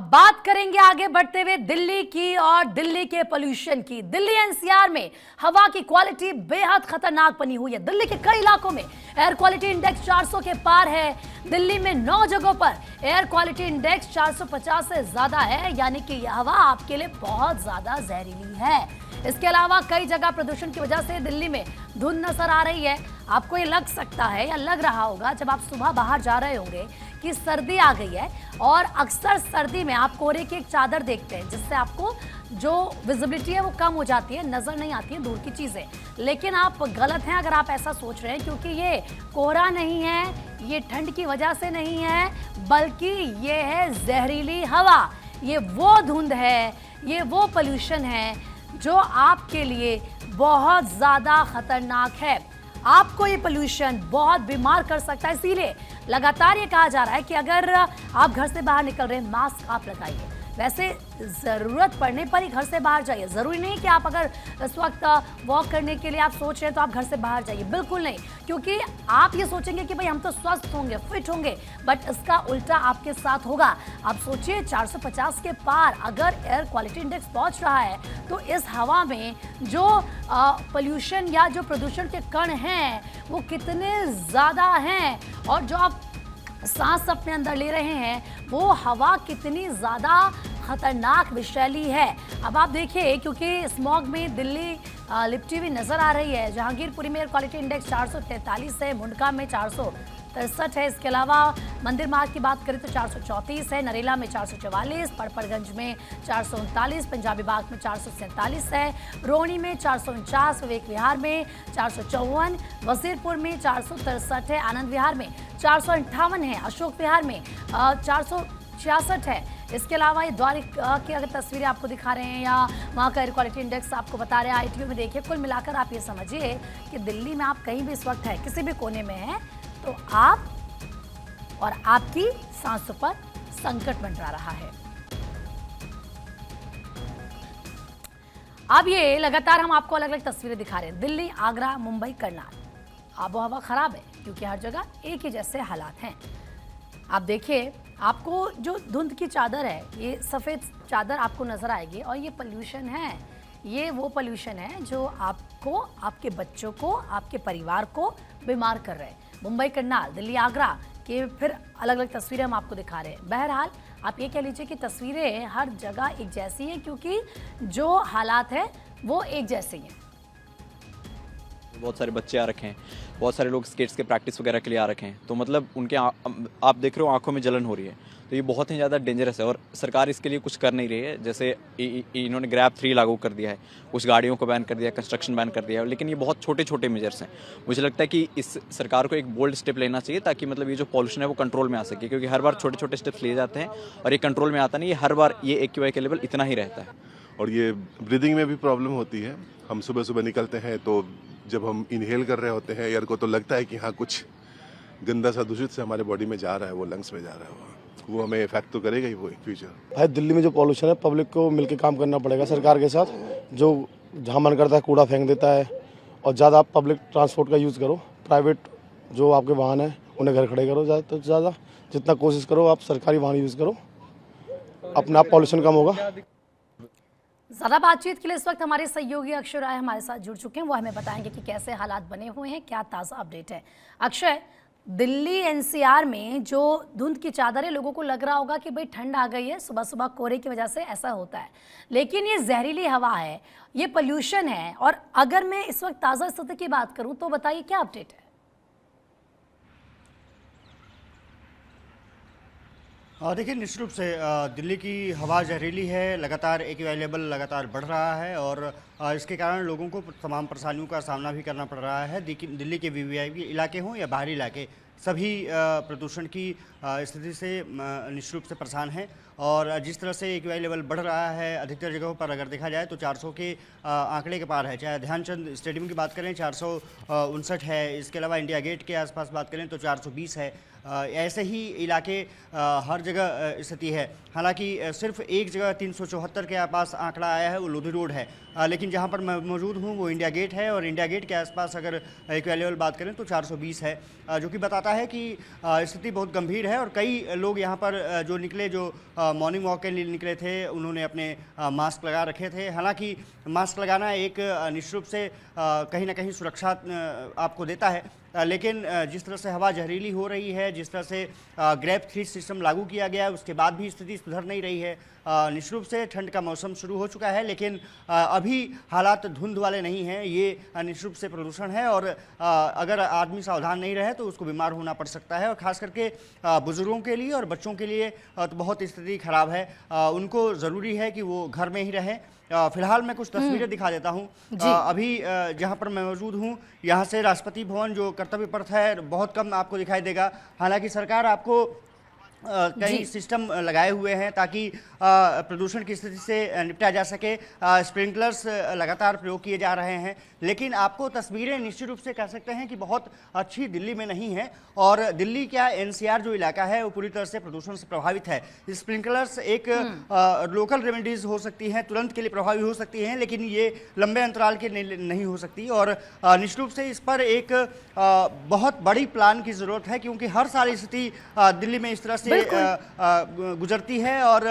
बात करेंगे आगे बढ़ते हुए दिल्ली की और दिल्ली के पोल्यूशन की। दिल्ली एनसीआर में हवा की क्वालिटी बेहद खतरनाक बनी हुई है। दिल्ली के कई इलाकों में एयर क्वालिटी इंडेक्स 400 के पार है। दिल्ली में 9 जगहों पर एयर क्वालिटी इंडेक्स 450 से ज्यादा है, यानी कि यह हवा आपके लिए बहुत ज्यादा जहरीली है। इसके अलावा कई जगह प्रदूषण की वजह से दिल्ली में धुंध नजर आ रही है। आपको ये लग सकता है या लग रहा होगा जब आप सुबह बाहर जा रहे होंगे कि सर्दी आ गई है, और अक्सर सर्दी में आप कोहरे की एक चादर देखते हैं जिससे आपको जो विजिबिलिटी है वो कम हो जाती है, नजर नहीं आती है दूर की चीजें। लेकिन आप गलत हैं अगर आप ऐसा सोच रहे हैं, क्योंकि ये कोहरा नहीं है, ये ठंड की वजह से नहीं है, बल्कि ये है जहरीली हवा। ये वो धुंध है, ये वो पोल्यूशन है जो आपके लिए बहुत ज्यादा खतरनाक है। आपको ये पोल्यूशन बहुत बीमार कर सकता है। इसीलिए लगातार ये कहा जा रहा है कि अगर आप घर से बाहर निकल रहे हैं, मास्क आप लगाइए। वैसे ज़रूरत पड़ने पर ही घर से बाहर जाइए। ज़रूरी नहीं कि आप अगर इस वक्त वॉक करने के लिए आप सोच रहे हैं तो आप घर से बाहर जाइए, बिल्कुल नहीं। क्योंकि आप ये सोचेंगे कि भाई हम तो स्वस्थ होंगे, फिट होंगे, बट इसका उल्टा आपके साथ होगा। आप सोचिए 450 के पार अगर एयर क्वालिटी इंडेक्स पहुंच रहा है तो इस हवा में जो पोल्यूशन या जो प्रदूषण के कण हैं वो कितने ज़्यादा हैं, और जो आप सांस अपने अंदर ले रहे हैं वो हवा कितनी ज़्यादा खतरनाक विषैली है। अब आप देखिए, क्योंकि स्मॉग में दिल्ली लिपटी हुई नज़र आ रही है। जहांगीरपुरी में एयर क्वालिटी इंडेक्स 443 है, मुंडका में 463 है। इसके अलावा मंदिर मार्ग की बात करें तो 434 है, नरेला में 444, पड़पड़गंज में 439, पंजाबी बाग में 447 है, रोहिणी में 449, विवेक विहार में 454, वजीरपुर में 463 है, आनंद विहार में 458 है, अशोक विहार में 466 है। इसके अलावा ये द्वारिका की अगर तस्वीरें आपको दिखा रहे हैं या वहाँ का एयर क्वालिटी इंडेक्स आपको बता रहे हैं आईटीयू में, देखिए कुल मिलाकर आप ये समझिए कि दिल्ली में आप कहीं भी इस वक्त है, किसी भी कोने में है, तो आप और आपकी सांसों पर संकट मंडरा रहा है। अब ये लगातार हम आपको अलग अलग तस्वीरें दिखा रहे हैं। दिल्ली, आगरा, मुंबई, करनाल, आबो हवा खराब है क्योंकि हर जगह एक ही जैसे हालात हैं। आप देखिए, आपको जो धुंध की चादर है, ये सफ़ेद चादर आपको नज़र आएगी, और ये पोल्यूशन है। ये वो पोल्यूशन है जो आपको, आपके बच्चों को, आपके परिवार को बीमार कर रहे हैं। मुंबई, करनाल, दिल्ली, आगरा के फिर अलग अलग तस्वीरें हम आपको दिखा रहे हैं। बहरहाल आप ये कह लीजिए कि तस्वीरें हर जगह एक जैसी हैं, क्योंकि जो हालात हैं वो एक जैसे ही हैं। बहुत सारे बच्चे आ रखे हैं, बहुत सारे लोग स्केट्स के प्रैक्टिस वगैरह के लिए आ रखे हैं, तो मतलब उनके आप देख रहे हो आंखों में जलन हो रही है, तो ये बहुत ही ज़्यादा डेंजरस है। और सरकार इसके लिए कुछ कर नहीं रही है। जैसे इन्होंने ग्रैब 3 लागू कर दिया है, कुछ गाड़ियों को बैन कर दिया है, कंस्ट्रक्शन बैन कर दिया है, लेकिन ये बहुत छोटे छोटे मेजर्स हैं। मुझे लगता है कि इस सरकार को एक बोल्ड स्टेप लेना चाहिए ताकि मतलब ये जो पॉल्यूशन है वो कंट्रोल में आ सके, क्योंकि हर बार छोटे छोटे स्टेप्स लिए जाते हैं और ये कंट्रोल में आता नहीं है। हर बार ये AQI का लेवल इतना ही रहता है, और ये ब्रीदिंग में भी प्रॉब्लम होती है। हम सुबह सुबह निकलते हैं तो जब हम इनहेल कर रहे होते हैं एयर को, तो लगता है कि हाँ कुछ गंदा सा दूषित से हमारे बॉडी में जा रहा है, वो लंग्स में जा रहा है, वो हमें इफेक्ट तो करेगा ही वो इन फ्यूचर। भाई दिल्ली में जो पॉल्यूशन है, पब्लिक को मिलकर काम करना पड़ेगा सरकार के साथ। जो जहाँ मन करता है कूड़ा फेंक देता है, और ज़्यादा आप पब्लिक ट्रांसपोर्ट का यूज़ करो। प्राइवेट जो आपके वाहन है उन्हें घर खड़े करो, ज़्यादा से ज़्यादा जितना कोशिश करो आप सरकारी वाहन यूज़ करो, अपना पॉल्यूशन कम होगा। ज़्यादा बातचीत के लिए इस वक्त हमारे सहयोगी अक्षय राय हमारे साथ जुड़ चुके हैं। वो हमें बताएंगे कि कैसे हालात बने हुए हैं, क्या ताज़ा अपडेट है। अक्षय, दिल्ली एनसीआर में जो धुंध की चादर है, लोगों को लग रहा होगा कि भाई ठंड आ गई है, सुबह सुबह कोहरे की वजह से ऐसा होता है, लेकिन ये जहरीली हवा है, ये पोल्यूशन है। और अगर मैं इस वक्त ताज़ा स्थिति की बात करूं तो बताइए क्या अपडेट है। देखिए, निश्चित रूप से दिल्ली की हवा जहरीली है। लगातार AQI लेवल लगातार बढ़ रहा है, और इसके कारण लोगों को तमाम परेशानियों का सामना भी करना पड़ रहा है। दिल्ली के VVIP इलाके हों या बाहरी इलाके, सभी प्रदूषण की स्थिति से निश्चित रूप से परेशान हैं। और जिस तरह से AQI लेवल बढ़ रहा है, अधिकतर जगहों पर अगर देखा जाए तो 400 के आंकड़े के पार है। चाहे ध्यानचंद स्टेडियम की बात करें 459 है, इसके अलावा इंडिया गेट के आसपास बात करें तो 420 है। ऐसे ही इलाके हर जगह स्थिति है। हालांकि सिर्फ एक जगह 374 के आसपास आंकड़ा आया है, वो लोधी रोड है, लेकिन जहां पर मैं मौजूद हूं वो इंडिया गेट है, और इंडिया गेट के आसपास अगर AQI लेवल बात करें तो 420 है, जो कि बताता है कि स्थिति बहुत गंभीर है। है और कई लोग यहाँ पर जो निकले, जो मॉर्निंग वॉक के लिए निकले थे, उन्होंने अपने मास्क लगा रखे थे। हालांकि मास्क लगाना एक निश्चित रूप से कहीं ना कहीं सुरक्षा आपको देता है, लेकिन जिस तरह से हवा जहरीली हो रही है, जिस तरह से ग्रेप 3 सिस्टम लागू किया गया है, उसके बाद भी स्थिति सुधर नहीं रही है। निश्चित रूप से ठंड का मौसम शुरू हो चुका है, लेकिन अभी हालात धुंध वाले नहीं हैं। ये निश्चित रूप से प्रदूषण है और अगर आदमी सावधान नहीं रहे तो उसको बीमार होना पड़ सकता है, और ख़ास करके बुजुर्गों के लिए और बच्चों के लिए तो बहुत स्थिति खराब है। उनको ज़रूरी है कि वो घर में ही रहें। फिलहाल मैं कुछ तस्वीरें दिखा देता हूं। अभी जहां पर मैं मौजूद हूं, यहां से राष्ट्रपति भवन जो कर्तव्य पथ है बहुत कम आपको दिखाई देगा। हालांकि सरकार आपको कई सिस्टम लगाए हुए हैं ताकि प्रदूषण की स्थिति से निपटा जा सके। स्प्रिंकलर्स लगातार प्रयोग किए जा रहे हैं, लेकिन आपको तस्वीरें निश्चित रूप से कह सकते हैं कि बहुत अच्छी दिल्ली में नहीं है। और दिल्ली क्या, एनसीआर जो इलाका है वो पूरी तरह से प्रदूषण से प्रभावित है। स्प्रिंकलर्स एक लोकल रेमेडीज हो सकती हैं, तुरंत के लिए प्रभावी हो सकती हैं, लेकिन ये लंबे अंतराल के नहीं हो सकती। और निश्चित रूप से इस पर एक बहुत बड़ी प्लान की ज़रूरत है, क्योंकि हर साल स्थिति दिल्ली में इस तरह से गुजरती है और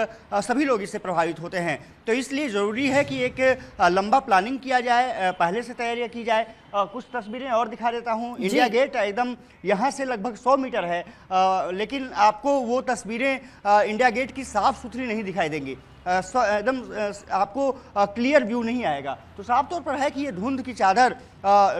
सभी लोग इससे प्रभावित होते हैं। तो इसलिए ज़रूरी है कि एक लंबा प्लानिंग किया जाए, पहले से तैयारियां की जाए। कुछ तस्वीरें और दिखा देता हूं। इंडिया गेट एकदम यहाँ से लगभग 100 मीटर है, लेकिन आपको वो तस्वीरें इंडिया गेट की साफ सुथरी नहीं दिखाई देंगी। एकदम आपको क्लियर व्यू नहीं आएगा। तो साफ तौर पर है कि ये धुंध की चादर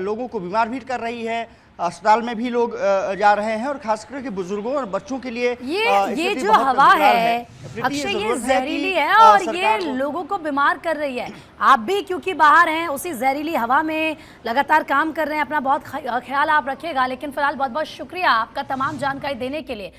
लोगों को बीमार भी कर रही है। अस्पताल में भी लोग जा रहे हैं और खास करके बुजुर्गों और बच्चों के लिए ये जो हवा है अक्षय, ये जहरीली है और ये लोगों को बीमार कर रही है। आप भी क्योंकि बाहर हैं, उसी जहरीली हवा में लगातार काम कर रहे हैं। अपना बहुत ख्याल आप रखिएगा। लेकिन फिलहाल बहुत बहुत शुक्रिया आपका तमाम जानकारी देने के लिए।